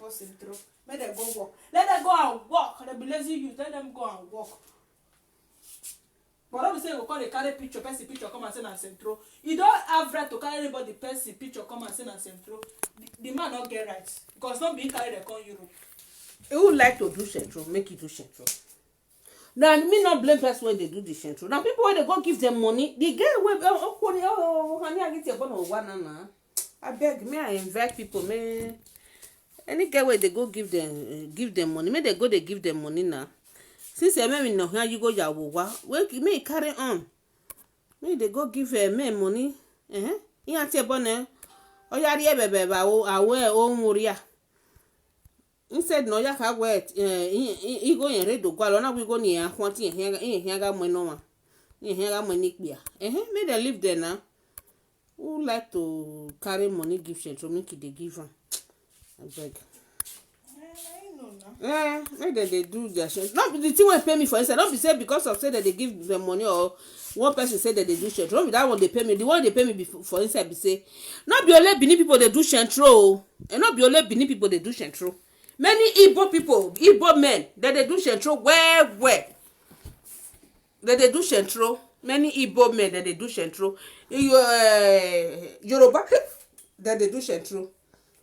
go centro. Make them go work. Let them go and work. They be lazy youth. Let them go and work. But don't say you call a carry picture, person picture come and send and centro. You don't have right to carry anybody person picture come and send and centro. The man not get rights because not being carried they come Europe. You would like to do centro, make it do centro. Now me not blame person when they do the centro. Now people when they go give them money, they get away. Honey, I get your one. I beg me, I invite people. Me, any guy where they go give them money. May they go they give them money now. Since I may know how you go yawa, well, may carry on. May they go give me money. You have to bonnet. Oh, yeah, baby, I wear all Muria. Instead, no, ya have wet. You go and read the gualona, we go near 20 here got my normal. Here got my nick beer. May they live there now. Who like to carry money give shit to make it they give them? I beg. Maybe they do their shit. Not the thing will pay me for instance. Don't be say because of say that they give them money or one person say that they do shit. Don't be that one they pay me. The one they pay me for instance be say not be only Benin people they do shentro, and not be only Benin people they do shentro. Many Igbo people, Igbo men that they do shentro where that they do shentro. Many Igbo men that they do shentro. Yoruba that they do shentro.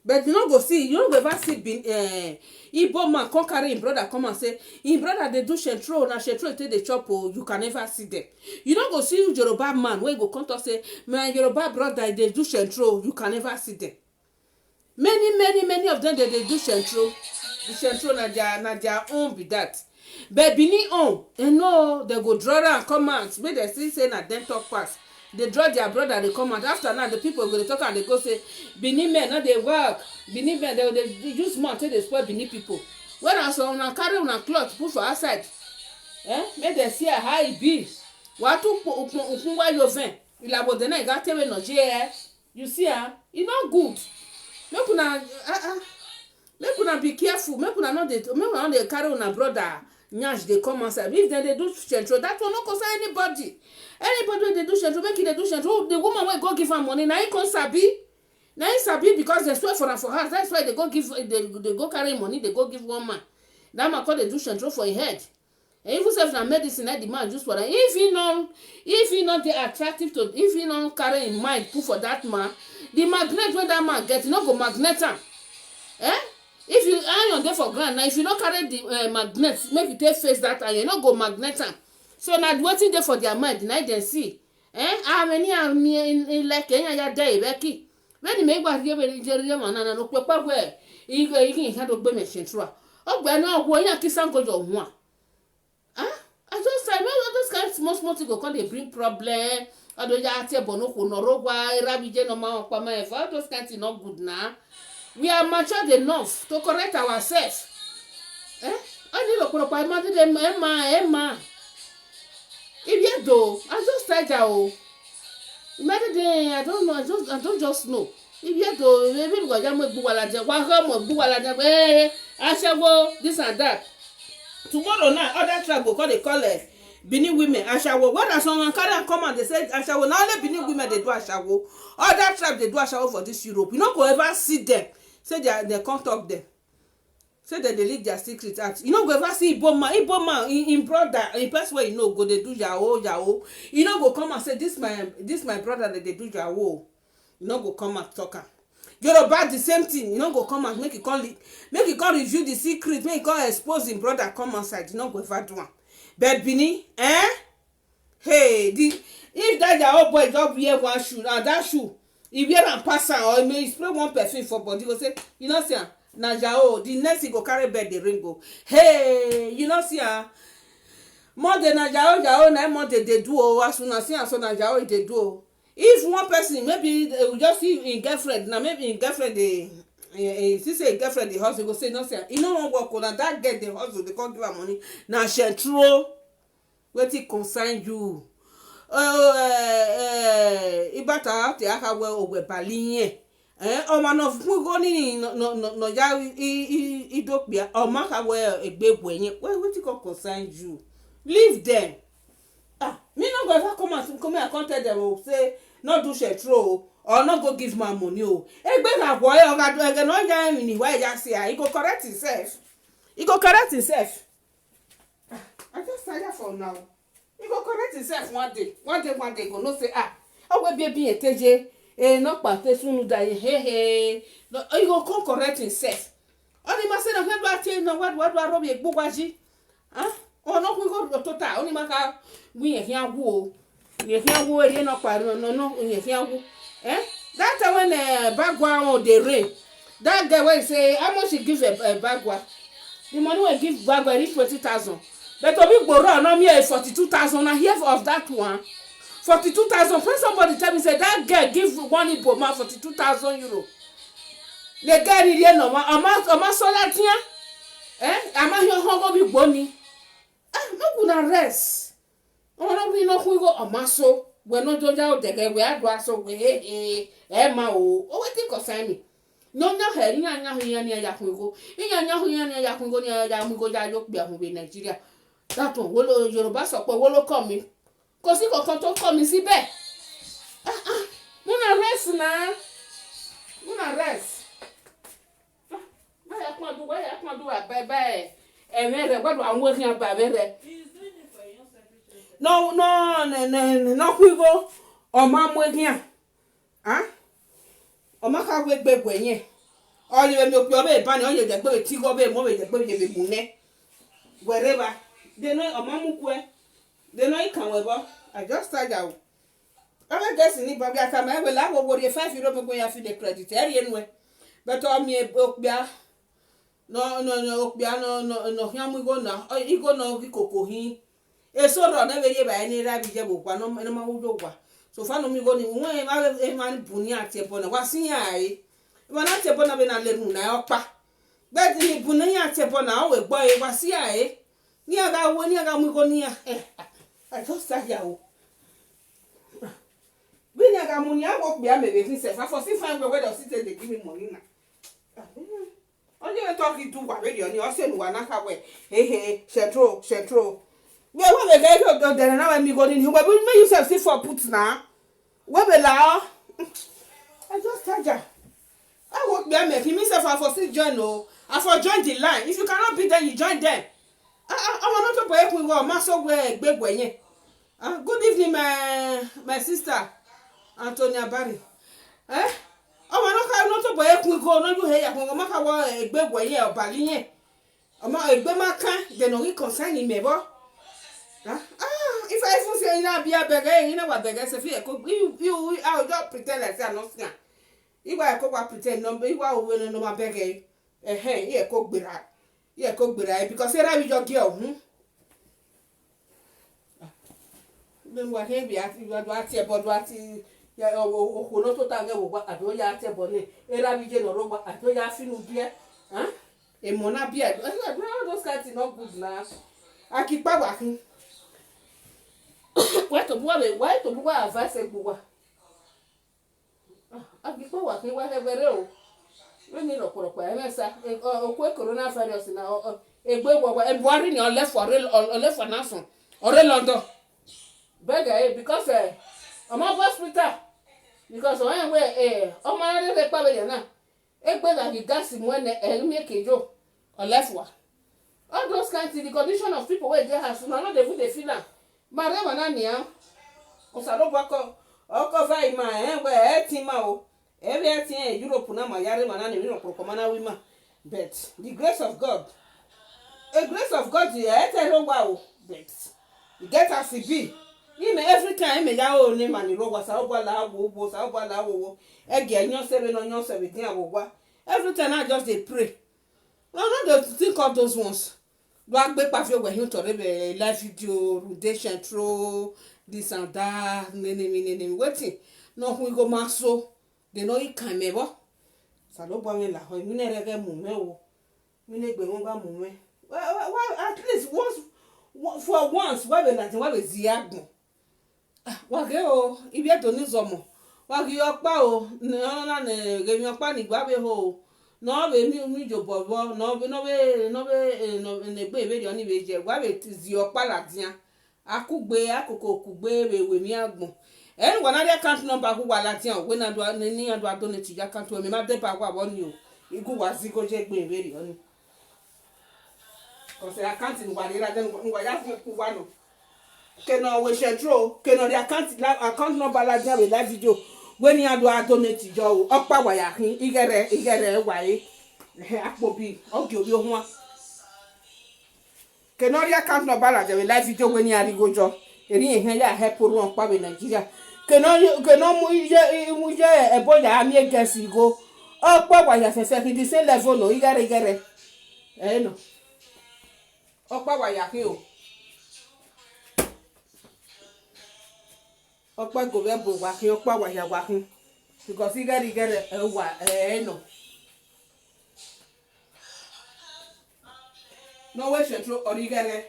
But you don't go see, you don't go ever see Igbo man come carry him brother come and say, him brother they do shentro, na shentro take the chop, you can never see them. You don't go see Yoruba man where you go come to say, my Yoruba brother they do shentro, you can never see them. Many of them they do shentro. The shentro na their own be that. But Benin own, you know, they go draw and come out. Make they still say na them talk pass. They draw their brother, they come out. After now, the people go to talk and they go say, Benin men, not they work. Benin men, they use money till they spoil Benin people. When I saw una carry una cloth, put for outside. Make they see how it be. What to why you vent? Il a beau donner, il a télé no GR. You see, it's not good. Make una be careful. Make una not they carry una brother. Nyash they come outside. If they do shentro, that will not concern anybody. Anybody they do shentro, make it they do shentro. The woman will go give her money. Now he can't sabi. Now he sabi because they swear for her. That's why they go give. They go carry money. They go give one man. That man call they do shentro for his head. And even if na medicine, that the man just for that. If he not they attractive to, if he not carry in mind put for that man, the magnet when that man get, you not go magnet him. If you iron there for ground now, if you don't carry the magnet, make you take face that and you not go magnet am. So now waiting there for their mind, now they see. How many are me in like any day, Becky? When you make what you will enjoy man and no papa where you had to be mentioned through. Oh, but now when you kiss uncle your one. I just say, well, those kind of small things go come they bring problem. I don't have to bono kunorowa, rabije no ma kwama. All those kinds is not good now. We are matured enough to correct ourselves. I need to put up my mother, Emma. If you do, I just tell you. Imagine I don't know, I don't just know. If you do, maybe go jam with Buwalaja, Buwalaja, I shall go this and that. Tomorrow night, other tribe will call they call it Benin women. I shall go. What are someone come and they say I shall go. Now only Benin women they do I shall go. Other tribe they do I shall go for this Europe. You not go ever see them. Say they can't talk them. Say that they leak their secret out. You know go ever see Igbo man in brother in person where you know go they do yao. You know go come and say this my brother that they do yao. You know go come and talk am. Yoruba the same thing. You know go come and make it come review the secret. Make it come expose him brother come outside. You know go ever do am. But Benin, hey, if that your boy don't wear one shoe and that shoe. If you are pass or you may spray one perfume for body, go say, you know, see, na jao, the next you go carry bed the rainbow. Hey, you know, see, more than na jao, na more than they do, as soon as see, so na jao they do. If one person, maybe they will just see in girlfriend, now maybe in girlfriend, they say girlfriend, the husband go say, no, see, you know, one work on that get the husband, they can't give her money. Now, shentro, what it concern you? Ibata te aka we ogwe balinye o man of go ni no ya idopia o maka we egbegbu enye what it concern you? Leave them. Me no go ever come and I can't tell them say not do shentro or not go give my money o egbe na boy o ga do ege no ja mi ni why ja say he go correct himself I just tired for now he go correct himself one day go know say o we be eteje no pa te sunu da he no he go come correct himself oni ma say na fe do ati no wa robi egbugwaji o no ku go total oni ma ka wi ehia agwo o ehia agwo eri no pa no ehia agwo that time when bagwa dey rain that guy wey say how much he give a bagwa the money wey give bagwa reach 20,000 but obi gboro no me 42,000 I hear of that one 42,000 when somebody tell me say that girl give one Igbo man 42,000 euro the guy ni no ma so latia ama here ho go bi gbo mi no guna rest no we no ku go amaso we no joja o dege we adu aso we ma o wetin concern me no nya he nya hu ya ni ya ku go nya hu ya ni ya ku go ni ya mu go ja yo pe ahun be Nigeria that one wo lo Yoruba sọ pé wo lo ko mi kò sí kankan tó kọ mi síbẹ̀ muna rest báyà pọ́n dùn àbẹ́bẹ́ ẹ̀mẹ́ rẹ̀ gbọ́dọ̀ àwọn èèyàn àbàbẹ́ rẹ̀ no kwigo ọmọ amụghịa ọmọ ka gwe gbegwe nye ọyẹ mi opi ọbẹ ìbáni ọyẹ ìjẹgbẹ ìtìgọ ọbẹ ìmọ ìjẹgbẹ ìjẹgbẹ ìmúnẹ wẹrẹba dènà ọmọ amúkúẹ dènà ìkàwé I just start out ọbẹ gẹ̀ẹ́sì ní bàbá àtàmà ẹwẹ láwọ wọlé €5 gbogbo ya fi de credit ẹrí ẹnu ẹ bẹtọ ọmọ òkpịa no hiamu igo na ikoko hi eso ro na beri ba ni ra bi je bo kwa no ma wo kwa so fa no mi go ni won e ma ni buni ati ebo na wasin ya e ma na ati ebo na be na le nu na opa be ni buni ya ati ebo na o we gbo e wasin ya e ni aga wo ni aga mu go ni ya I just start ya o bi ni aga mu ni awo pe amebe fi se fa for si fine we do sit dey give me money na only we talk it to wa radio ni o se nu wa na ka we shetro we we go there na we go in we make yourself see for put na we be la I just tell ya I work be make me self for still join o I for join the line if you cannot be there you join them I want to boy we go ma so we gbegwe yen good evening my sister Antonia Barry ọmọ no ka no to boy ekun go no you he ya ko ma ka wo egbegwe yen obali yen ọmọ egbe ma kan de no concern me bo if I even say na bia bege you know what bege say fe ko you I will just pretend like say no scan iwa ko kwa pretend no iwa owe no ma bege ye ko gbera because era we just girl ben wa he bi ati do ati ya o no to ta nge wo ado ya ate bo ni era bi je no ro gba ado ya finu bia e mo na bia those kind not good na akipa wa kin why to buwa advice buwa akipa wa kin wa hebere o we ni roporopo emesa okwe coronavirus na egbe wo Buhari ni ole for nason ore London bega because omo hospital because when we omo re pa be na egbe that the gas when me kejo ole for all those kinds the condition of people wey dey house na no dey feel am mare wana nia o saro bako oko vai ma we ti ma o everything Europe na ma yare mana ni no proko mana wi ma but the grace of God the tell wa o but you get as it be ime every time me ya o ni mani ro wa sa o la wo ege enyo sebe din awogwa every time I just dey pray no dey think of those ones do agbe pa fi we hin to be live video rudation through this and that nene wetin no hu go ma so de no ikan mebo sa lo gbo mi la ho mi ne rege mu me o mi ne gbe won ba mu me at least for once we be nothing we be ziagun wa ge o ibi eto ni zomo wa gi opa o na ge mi opa ni gba be ho no be mi jo bobo no be ne gbe be ni be je wa be zi opa la dian akugbe akoko kugbe we mi agbon en wana dia account number ku wala ti o we na do ni ando donate ya account we me ma de pa kwa woni o igu wa si ko je gbe ìbéèrè oni ko se account ni wa ni ra den ngwa ya fun ku wa no ke no we central ke no the account number la dia we live video we ni ando donate jo o opa wa ya kin igere wa yi apo bi oge obi ohun ke no the account number la dia we live video we ni ari gojo eri ehan ya help ru on pa we Nigeria ke no mu je eboya ami egesi go opa wa ya fefe ki di same level no igere no opa wa ya kin o opa go be bo wa kin opa wa ya wa kin because igere wa no no we central or igere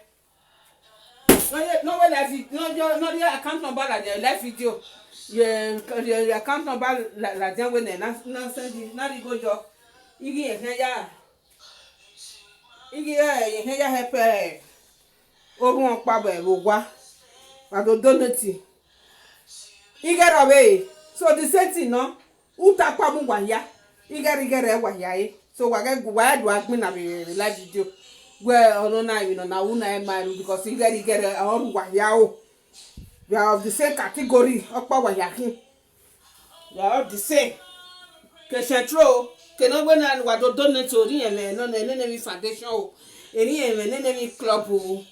no we live no the account number la the live video the account number la den we na send na ri go jo igi ehan ya help orun pa be ro wa do donate igere obe so the same thing no uta pa mu wa ya igere wa ya e so wa do agbin na live video where ono na you know na una e mind because igere oru wa ya o we are of the same category opa wa ya kin we are of the same ke central ke no we na wa do donate ori eme no na enemy foundation o eri eme enemy club o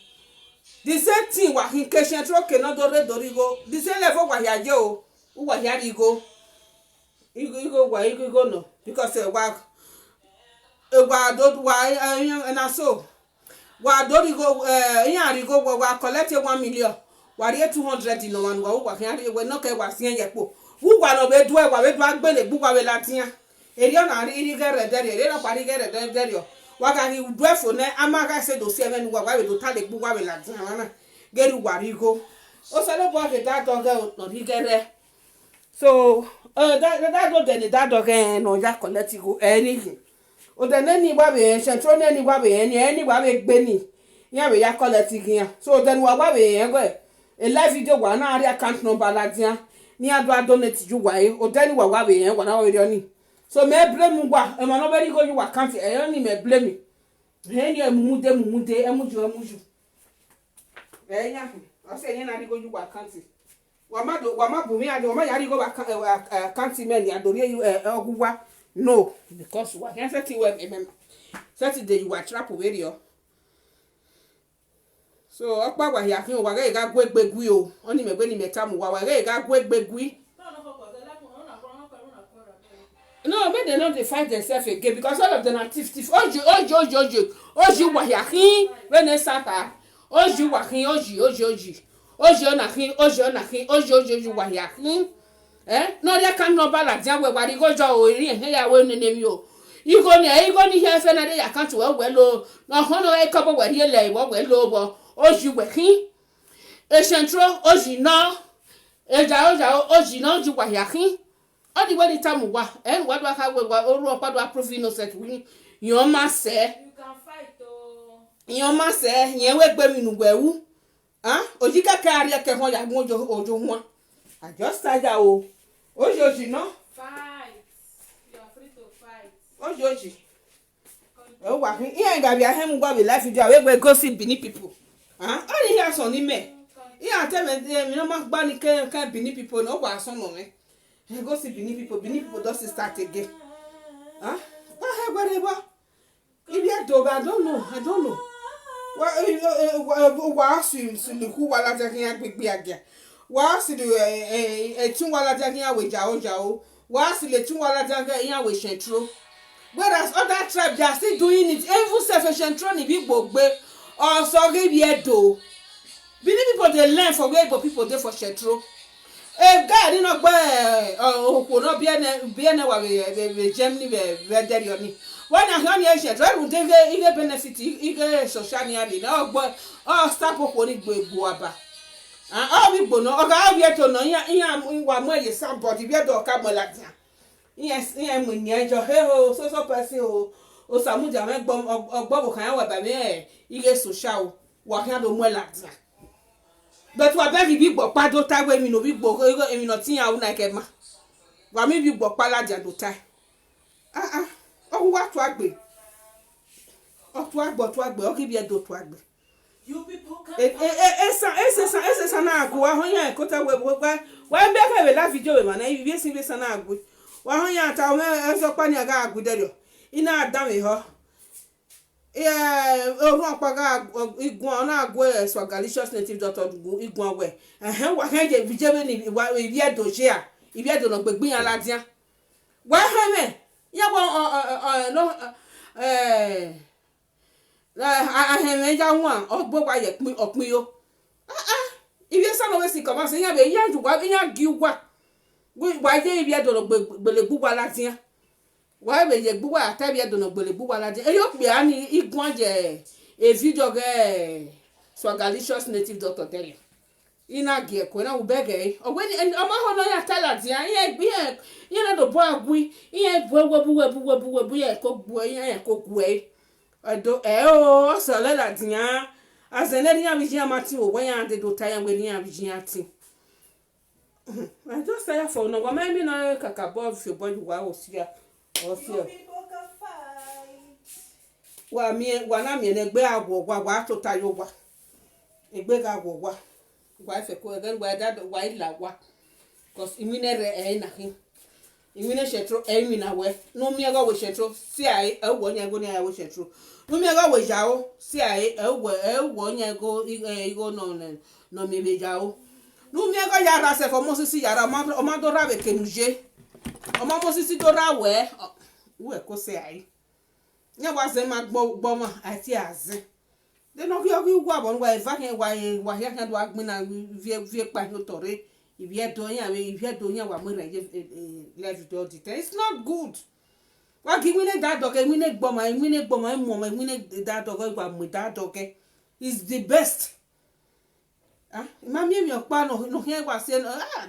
the same thing wa kin ke central ke no do re dorigo the same level wa ya je o wa ya rigo igo no because wa do wa na so wa do rigo yan rigo wa collect 1 million wa ri 200 no wan wa kan we no ke wa sien yepo wu wa no be do agbele bu wa we latian eri ona ri gere dere eri no pari gere dere wa ka ri do efo ne amaka se do se menu wa we do tale bu wa we latian wana geru wa rigo o se lo bo ke da do ge no ri gere so that go then that dog no ya collect go anything o de ni wa be central ni wa be ni wa be gbe ni ya be ya collect gian so then wa be go a live video wa na area account number la dia ni ado donate ju wa e o de ni wa be wa na we ni so me blame wa e ma no be go you account e ni me blame he ni emude emuju e nya o se ni na ri go you account wa ma bu mi ade o ma ya ri go account men ya dori ogwa no because wa can set we remember Saturday you were trap we yo so opa wa ya kin wa ga gbegbegui o oni me gbe ni meta mu wa ga gbegbegui no make them not dey fight themselves again because all of them are thief oji wa ya kin when they sata oji wa kin oji ona kin oji wa ya kin no dia kan no bala dia we wa ri go jo o ri ehe ya we nene mi o igo ni he fe na de ya kan to we lo no hono e ko bo we ri le wo we lo bo oji we kin e central oji no oji no oji wa ya kin all the way the time wa what do I have we oru opa do approve innocent we yan ma se you can fight o yan ma se yen we gbe mi nu gbewu oji keke ari ke ho ya gun ojo won I just saja o oji no fight you are free to fight oji o wa hin iyan ga bi ahem gwa bi life video we gbe go see Benin people all here so ni me iyan tell me no ma gba ni ke Benin people no wa so no me go see Benin people just start again whatever if you do I don't know wa si le ku wala jakin agbegbe agia wa si le tun wala jakin aweja o wa si le tun wala jakin yan we central whereas other tribe they are still doing it even self central ni bi gbogbe or so ge bi edo Benin people dey learn for where people dey for central guy ni no gbe opo no bi ene wa be Germany be there yo ni when I hear you say try to take ige benefit ige social ni na gbo start opo ni gbegbo aba bi gbo no oga bi eto no yan wa mo ye somebody bi edo ka mo la dia yes mo ni ejo he o so person o samuja me gbo bo kan wa ba me ige social wa kan do mo la dia but wa be bi gbo pa do ta we mi no bi gbo emi no tin ya u na ke ma wa mi bi gbo pa la dia do ta o wa to agbe o to agbe o ki bi e do to agbe You people can esa na agu wa ho yan ko ta we wa be ka we la video we ma na bi sin be sa na agu wa ho yan ta o me so pa ni aga agu de yo ina adam e ho orun apaga igun na agu e so galicious native doctor igun we wa kan je bi je be ni wa ibi edo je a ibi edo no gbegbe yan la dian wa ha me ya wo no aheme ja nwa ogbo wa ye pin opin yo ibi sa no we si ko ma se yan be yan ju wa yan gi wa je ibi edo no gbele bu wa la dian wa be ye gbu wa ta bi edo no gbele bu wa la dian e yo pe ani igun je e video ge so galicious native doctor tell you ina gi ko na u bege ogweni ama ho no ya tell dian ye gbi ye na do bo agui ye bu ye ko gbu ye ko gbu do o so le la dian azene ni abi jian mati o wen ya de do ta ya we ni abi jian ti I just say for no wa me na kaka bo fi bo wa o sia o sia people can fight. wa na mi ne gbe agwo wa to ta yo wa egbe ga agwo wa fe ko ga wa da wa ila wa cause imine re na hin imine shetro mi na we no mi ga we shetro si ai e wo nya go ni ai we shetro no mi ga we jao si ai e wo nya go igo no mi be jao no mi ga ya ra se fo mo si yara o ma do ra be kenuje o ma mo si do ra we ko se ai nya wa se ma gbo ma ati aze de no yo gwa bon wa eva ke wa ya kan do agbin na vie pa no tore ibi edo nya wa mo re live do it it's not good wa gi mi ne da do ke mi ne gbo ma mo ma mi ne da do ke gwa mo da do ke is the best ma mi opa no he gwa se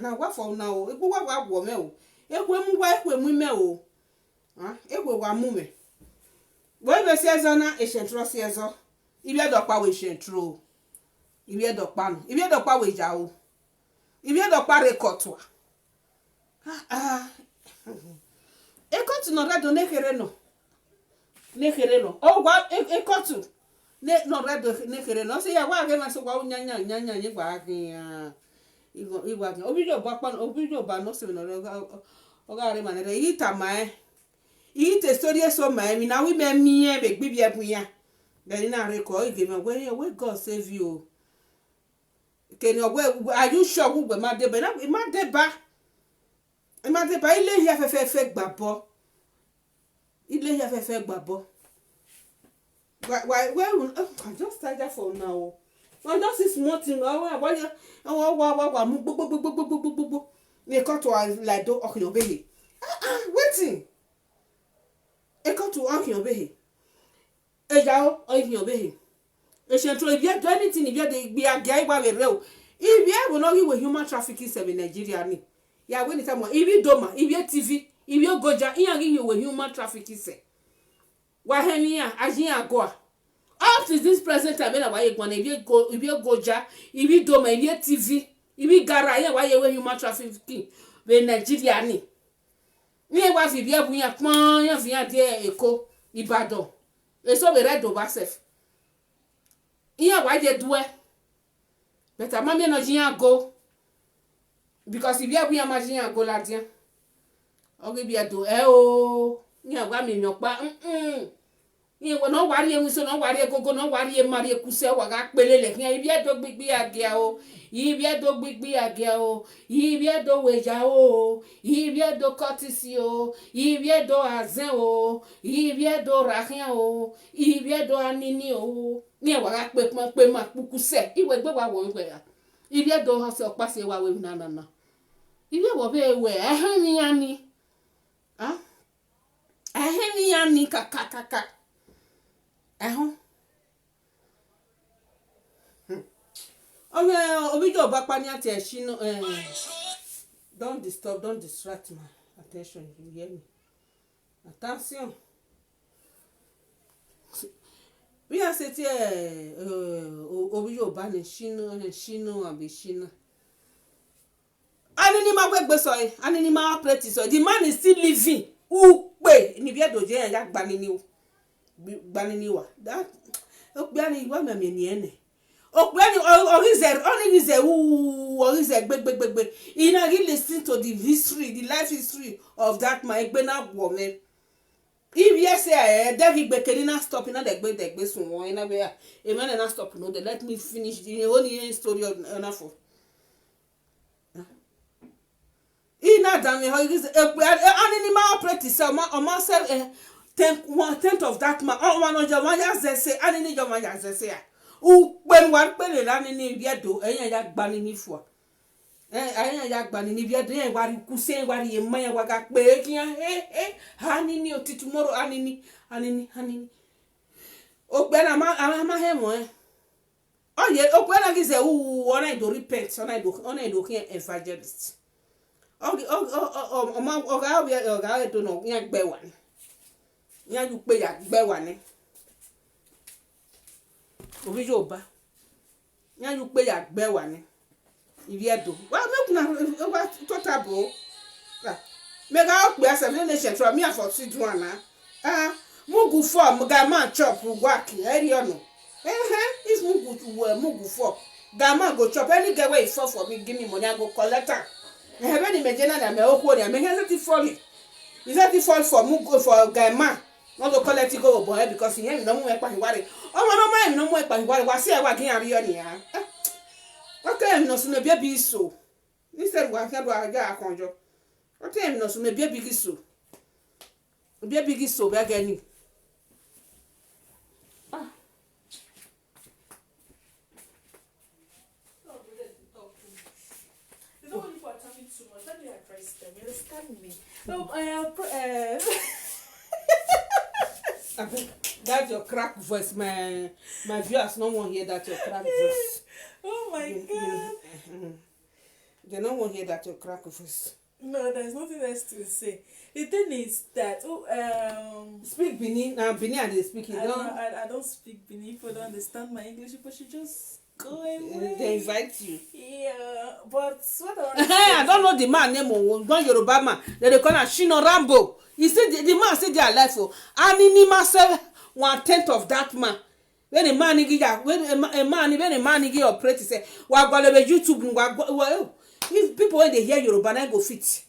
na wa fo na o egbo wa gwo me o ekwe mu me o ekwe wa mu me we be se ezo na esentro se ezo ibi edo pa we esentro ibi edo pa no ibi edo pa we ja o ibi edo pa rekotwa ekotu no redo nekere no o gwa ekotu no redo nekere no se ya wa ge ma so gwa nyanya ni gwa ge igwa ge obijo ba no se no o ga re ma ne ita mai ite story so mai mi na wi me mi e be gbi e buya then na re ko ige me we God save you keni ogwe are you sure we ma de ba na ma de ba ile ya fefe gbabo why I just tired for now I just this small thing wa mu gbogbo me cut to like do okin obey waiting e cut to okin obey e jao okin obey e se tro ibi do anything ibi de gbe agia igba we re o ibi e wo no we human trafficking in Nigeria ni ya we ni time ibi doma ibi TV ibi ogoja iyan gi we human trafficking se wa henia ajin agoa up to this present time na wa ye gbon ibi ogoja ibi doma ibi TV ibi gara yan wa ye we human trafficking we Nigeria ni wa fi bi abun yan pon yan fi yan de Èkó Ìbàdàn eso we redo ba sef iyan wa je duwe better mama no jiyan go because ibi abun yan ma jiyan go la dian oge bi edo o ni agba mi mi opa ni wo no wari enwi so no wari egogo no wari emari ekuse wa ga pelele kin ibi edo gbigbi agia o ibi edo weja o ibi edo courtesy o ibi edo azen o ibi edo rahian o ibi edo anini o ni wa ga pe ma kukuse iwe gbe wa wo npe ya ibi edo ho se opa se wa we na ibi wo be we ehani yani aheni yani kaka obijo ba pa ni ati e shino don't distract my attention, you hear me? Attention. bí a ṣe tí orí yóò bá ní ṣínú àbí ṣínà anini ma gbẹgbẹ sọ yìí anini ma plate sọ the man is still living upe níbi ẹdọjẹ yẹn ya gbanini wa okpe ani ìwà mẹmẹ ni ẹnẹ okpe ani orizẹ orizẹ gbẹgbẹgbẹgbẹ he na really listen to the history the life history of that man egbe na wọ mẹ if yes dẹ́gi gbẹkẹ́ni na stop iná dẹ̀gbẹ́ sùn wọ́n iná bẹ́ẹ̀ amen na stop no dey let me finish the whole story of onafo. Ina dami ho is anini ma operate se o ma se 1/10 of that man o ma no jo ma ya zese anini jo ma ya zese ya u pe wa pe le la nini biedo eyan ya gba nini fu eyan ya gba nini biedo yen wa ri ku se wa ri ema yen wa ga pe kian anini o ti tomorrow anini o pe na ma he mo oye o pe na ki se ona do repent ona do kian evangelist ọ̀gá ètò náà yẹn gbẹ wà ní yẹn ju pé yà gbẹ wà ní òbí yóò bá yẹn ju pé yà gbẹ wà ní ìbí ẹ̀dọ̀ wà mẹ́kùnà wà tọ́ta bò ó mẹ́ka ọ̀pẹ̀ ẹsẹ̀ mi lè ṣètò àmì àfọ̀tí dùn àná mugu fọ́ gàmá chop wákì ẹ̀rí ọ̀nà if mugu fọ́ gàmá go chop any get wey e fall for me give me money I go collect am. Ebe ni mejena na me okwo ni me he ti fall. Is that fall for mugo for gaima. No go collect it go boy because him no mu e pa hiware. O mo no ma no mu e pa hiware wa se e wa kin ari yo ni ya. Okay no so no bia bi so. Ni se wa kan do aga akonjo. Okay no so no bia bi so. Bia bi so be aga ni. That's your crack voice. My viewers no one hear that your crack voice. Oh my God. They don't want to hear that your crack voice. No, there's nothing else to say. The thing is that speak Benin. Benin and they speak. I don't speak Benin. People don't understand my English. People should just go away. They invite you. Yeah, but what I don't know the man name of one Yoruba man. They call him Shino Rambo. He said the man said they are alive for. And he must say 1/10 of that man. When a man operate, say, "Wa go le YouTube if people when they hear Yoruba, they go fit."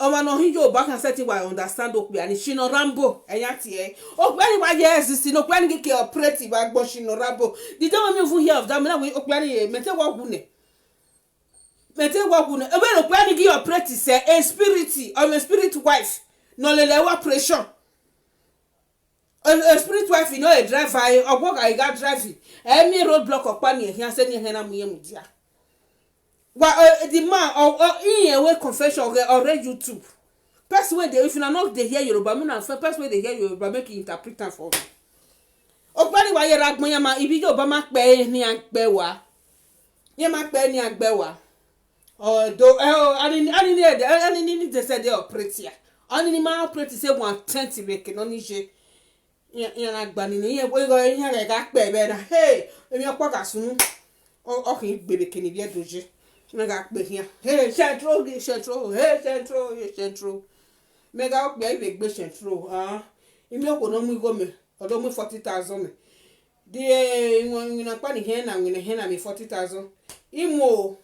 Ọmọ no hin Yoruba kan say ti wa understand okpe ani Shino Rambo eyan ti e. Okpe ani wa yes si no okpe ani ke operate wa gbo Shino Rambo. The don't me even hear of that man we okpe ani mete wa gune. Ebe okpe ani ke operate say a spirit or a spirit wife no le wa operation. A spirit wife you know a driver or work I got driving. Any roadblock okpa ni ehan say ni ehan na mu ye mu dia. The man or in a way confession or read YouTube. Person when they if you are not they hear Yoruba, me na person when they hear Yoruba make you interpret am for me. Ogbani wa yera gbon yan ma ibi Yoruba ma pe ni agbe wa. Yan ma pe ni agbe wa. Do ani they say they operate here. Ani ma operate say 1/10 make no ni je. Yan agbani ni yan bo go yan ga pe be na. Hey, emi opo ka sunu. O kin gbebe kini bi edoje. Mega pe here. Hey, central. Mega pe be central. Imi o ko no mu go me. Odo mu 40,000 me. Die won na pa ni he na me 40,000. Imo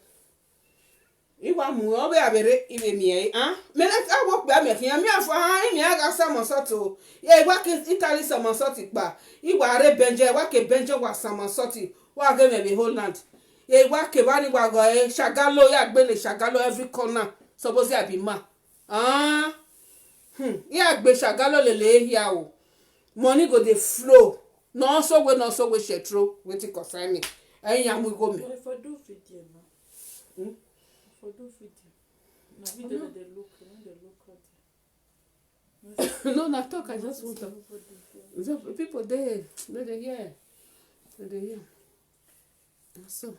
iwa mu o be abere ibe mi e me let I work be me fian mi afa mi aga samosoto ye wa ke Italy samosoti pa iwa re benje wa ke benje wa samosoti wa ge me be Holland ye wa ke ba ni wa go Shagalo ya gbe le Shagalo every corner suppose I be ma ya gbe Shagalo le here o money go dey flow no so we shetro wetin concern me eyin amu go me for do video na for do video na video dey look no na talk I just want to people there no dey hear so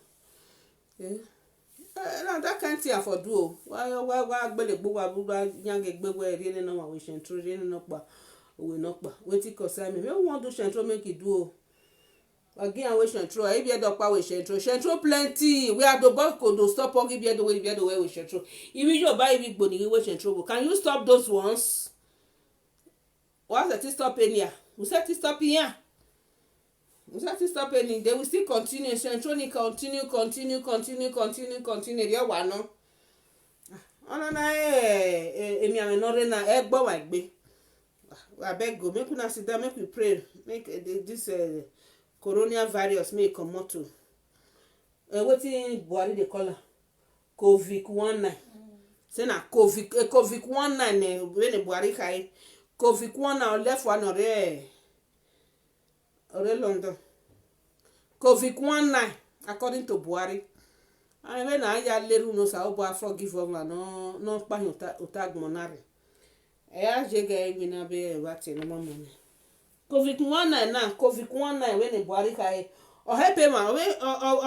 na that kind thing for do wa gbele gbo wa bu yange gbe we ri ni na wa we shetro ri ni no pa we no pa wetin concern me we wan do central make e do o again we central if you don pa we central plenty we have to buy kodo stop all give you the way we central if you buy big gboni we central can you stop those ones what's the stop here we set it stop here we set it stop any they will still continue central continue there wa no ona na emi ame no re na egbo wa gbe abeg go make una sit down make we pray make this coronavirus make comot o wetin Buhari dey call am COVID-19 say na COVID-19 wey Buhari carry COVID-19 left one ọ̀rẹ́ London COVID-19 according to Buhari and when I ya leru no sa obo forgive over no pa utag monare ya jege mi na be wati no mama COVID-19 na COVID-19 when Buhari kai o help man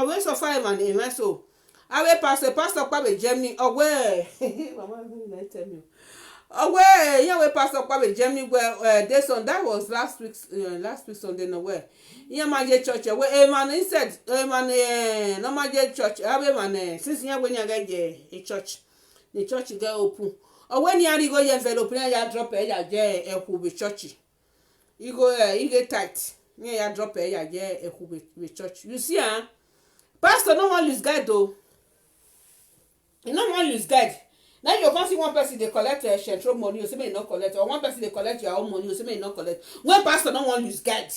we suffer man e so awe pastor pa be Germany owe mama no tell me owe yeah we pastor pa be Germany where this on that was last week Sunday no where yeah man je church we man instead man no man je church awe man since yeah when you get a church the church get open or when you go your envelope ya drop ya je eku be church you go you get tight ya drop ya je eku be church you see pastor no wan lose guide though you no wan lose guide now you come see one person dey collect central money you say make e no collect or one person dey collect your own money you say make e no collect when pastor no wan lose guide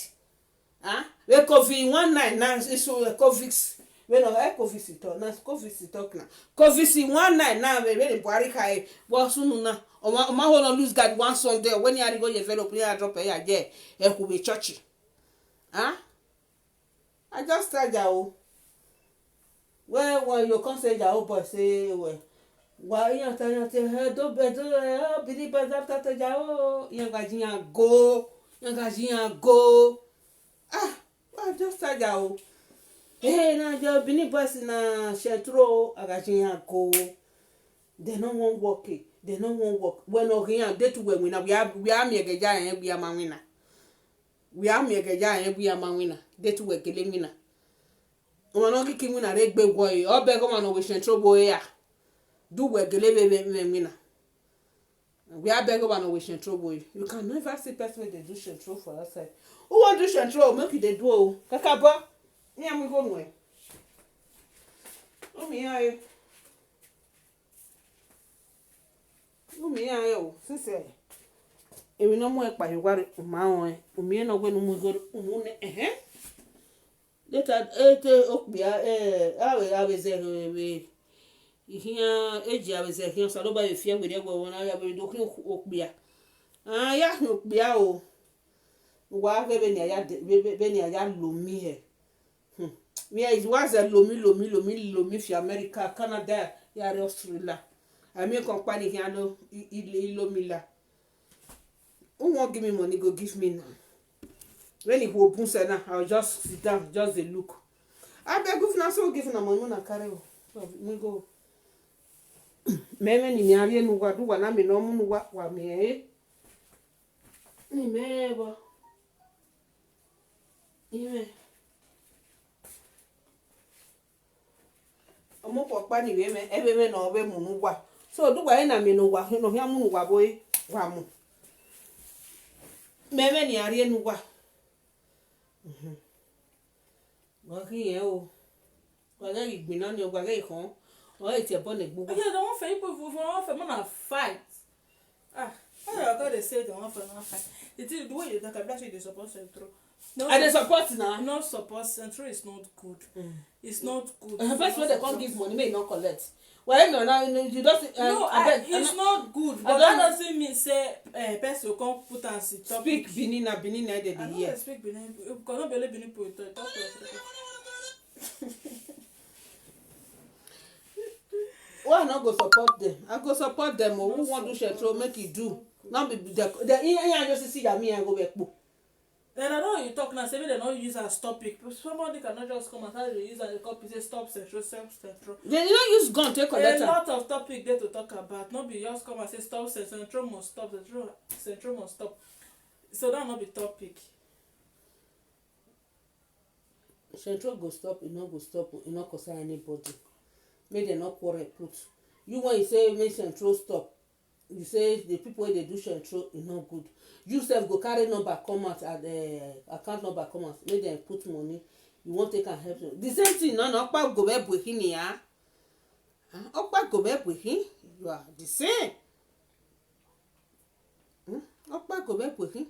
we COVID-19 now is COVID we no COVID talk na COVID talk na COVID-19 now we dey Buhari kai bo sunu na o ma ho no lose guide one Sunday when you go develop you drop ya je e ku be church I just tell you when you come say your boy say why you tell do believe after to jao you gajian go I just tell you hey na your believe person na shetro agajian go they no wan work when no here dey to when we are me geja en bia mawina we are me geja en bia mawina dey to we kele mina no kiki mina re gbe wo e obe go man we shetro boy ya do we gele be mina we are beg one we shetro boy you can never see person wey dey do shetro for outside who wan do shetro make you dey do o kakabo ni am go no e o mi aye o since èmi no mo e pa yugare o ma won o mi no gbe no mo go o ne later okbia awe ze we ihia eji awe ze hia so lo ba efia we de gbo won ya be do okbia ya okbia o wa be ni ya lomi he me is was a lomi fi America Canada ya Australia ami company here no ilomila who won't give me money go give me now when it open say now I'll just sit down just dey look I beg you na so give na money na carry we go meme ni ari enu gwa du wa na me no mu wa me ni mebo ime omo popa ni we me ebe me no be mu nu gwa so du gwa na me no gwa no hia mu nu gwa boy wa mu meme ni ari enu gwa wa ki ye o wa ga igbina ni o gwa ga ikon o e ti e bo ne gbugbo okay don't want people for man fight I got to say they want for fight the way you talk about they support Central no and they support now not support Central is not good it's not good first when they can't give money may not collect well no now you don't it's not good but that doesn't mean say person will come put and sit speak Benin they I hear speak Benin because not believe Benin people talk why not go support them I go support them or who want to Central make it do not be the just see that me and go back then I know you talk now say they don't use as topic somebody cannot just come and tell you use as a copy say stop Central they don't use gun take collect a lot of topic there to talk about not be just come and say stop Central must stop Central must stop So that no be topic. Central go stop, e no go stop, e no concern anybody. Make dem no quarrel put. You when you say make Central stop, you say the people wey dey do Central e no good. You sef go carry number come out at account number come out, make dem put money. You wan take am help them. The same thing na Okpa go be breaking ya. Okpa go be breaking. You are the same. Okpa go be breaking.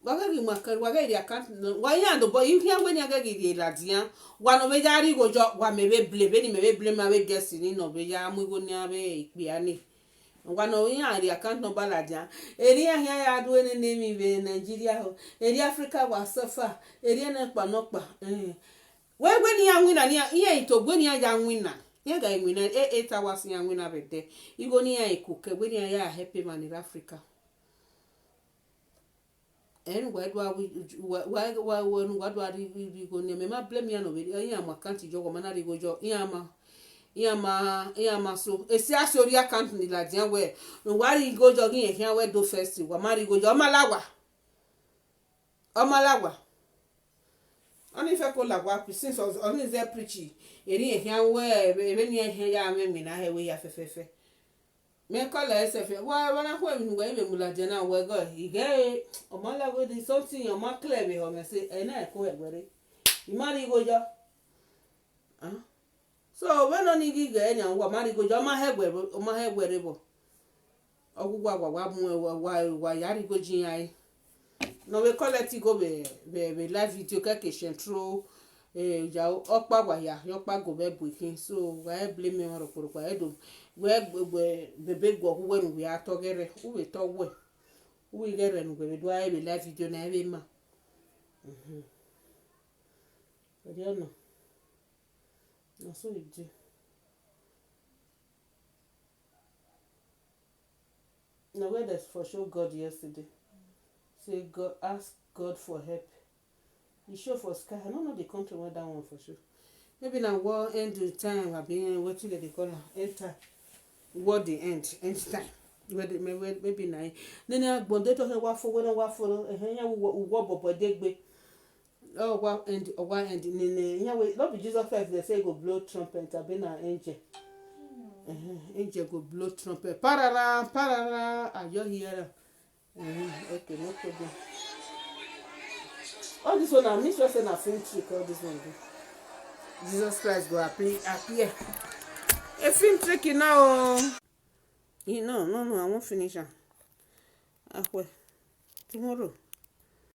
Wagagi makari wagagi account wayando boy you hear when you get ladia one of jari go jo wa mebe blame ma we guess ni no be ya mu go ni abe ipe ani one of ya the account number ladia area here ya do any name in Nigeria ho area Africa was suffer area na pa no pa we when ya win na here to when ya win na ya ga win na 8 hours ya win na be there you go ni ya ikuke when ya happy man in Africa. And why do I go near me? My blame me no be. I am a country job. Man, I go job. Iama. So, a serious account ni la dia where. No, why you go jogging here? Where do festival? Mari go job. Omalawa. Only if I call lagwa. Since I was only there preaching. Eri here where even here ya me na he we ya fefe. Me call herself why when I when we me mula jena we go he get omala go do something your ma clear be home say e na ko egbere you marry go jo so when on igi ga enya wa marry go jo ma hegbere bo ogugwa wa yari go jin ai no we call it go be live video ke Central ja Okpa wa ya Okpa go be breaking so why blame me on kwa edo we bebe go when we are together we talk we get and we do I be live video na be ma but you know na so we do now where there's for sure God yesterday say God ask God for help. The show for sky. I don't know the country where that one for sure. Maybe now war end the time. I've been what they call end time. War the end time. Maybe now. Then I but they talk about for when what for. Here we but they oh what end or what end. Here we love Jesus Christ. They say go blow trumpet. I've been an angel. Angel go blow trumpet. Parara. Are you here? Okay, no problem. All this one, I'm just saying a film trick. All this one, Jesus Christ go appear. A film trick now. You know, no, I won't finish. Well, tomorrow.